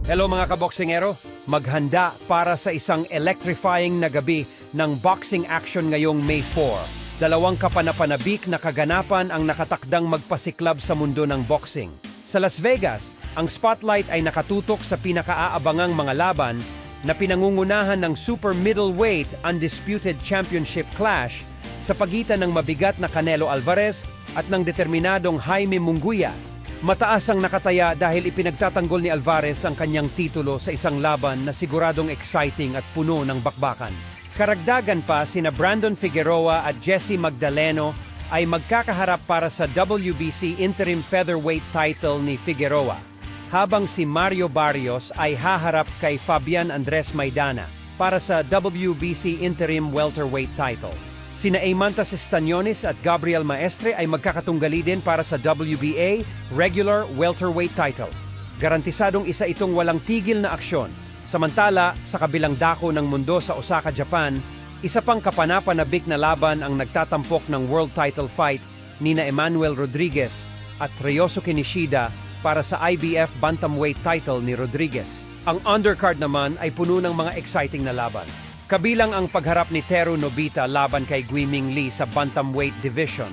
Hello mga kaboksingero, maghanda para sa isang electrifying na gabi ng boxing action ngayong May 4. Dalawang kapanapanabik na kaganapan ang nakatakdang magpasiklab sa mundo ng boxing. Sa Las Vegas, ang spotlight ay nakatutok sa pinakaaabangang mga laban na pinangungunahan ng super middleweight undisputed championship clash sa pagitan ng mabigat na Canelo Alvarez at ng determinadong Jaime Munguia. Mataas ang nakataya dahil ipinagtatanggol ni Alvarez ang kanyang titulo sa isang laban na siguradong exciting at puno ng bakbakan. Karagdagan pa, sina Brandon Figueroa at Jesse Magdaleno ay magkakaharap para sa WBC Interim Featherweight title ni Figueroa, habang si Mario Barrios ay haharap kay Fabian Andres Maidana para sa WBC Interim Welterweight title. Sina Eimantas Estaniones at Gabriel Maestre ay magkakatunggali din para sa WBA Regular Welterweight title. Garantisadong isa itong walang tigil na aksyon. Samantala, sa kabilang dako ng mundo sa Osaka, Japan, isa pang kapanapanabik na laban ang nagtatampok ng world title fight nina Emmanuel Rodriguez at Ryosuke Nishida para sa IBF Bantamweight title ni Rodriguez. Ang undercard naman ay puno ng mga exciting na laban. Kabilang ang pagharap ni Teru Nobita laban kay Guiming Lee sa Bantamweight Division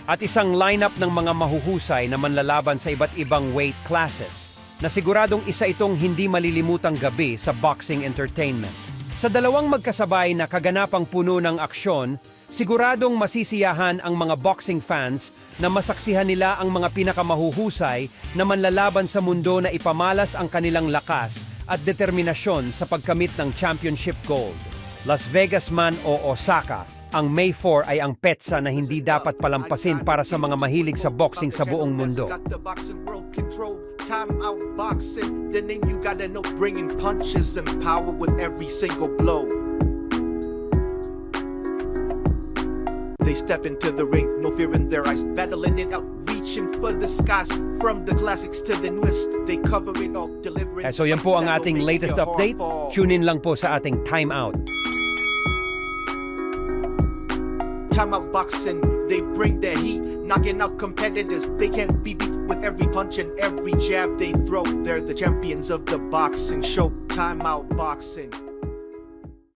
at isang lineup ng mga mahuhusay na manlalaban sa iba't ibang weight classes na siguradong isa itong hindi malilimutang gabi sa boxing entertainment. Sa dalawang magkasabay na kaganapang puno ng aksyon, siguradong masisiyahan ang mga boxing fans na masaksihan nila ang mga pinakamahuhusay na manlalaban sa mundo na ipamalas ang kanilang lakas at determinasyon sa pagkamit ng championship gold. Las Vegas man o Osaka, ang May 4 ay ang petsa na hindi dapat palampasin para sa mga mahilig sa boxing sa buong mundo. Time out boxing, the name you gotta know, bringing punches and power with every single blow. They step into the ring, no fear in their eyes, battling it out, reaching for the skies. From the classics to the newest, they cover it all, delivering. So yan po ang ating latest update. Tune in lang po sa ating Time Out. Time out boxing, they bring the heat, knocking out competitors. They can't be beat with every punch and every jab they throw. They're the champions of the boxing show. Time out boxing.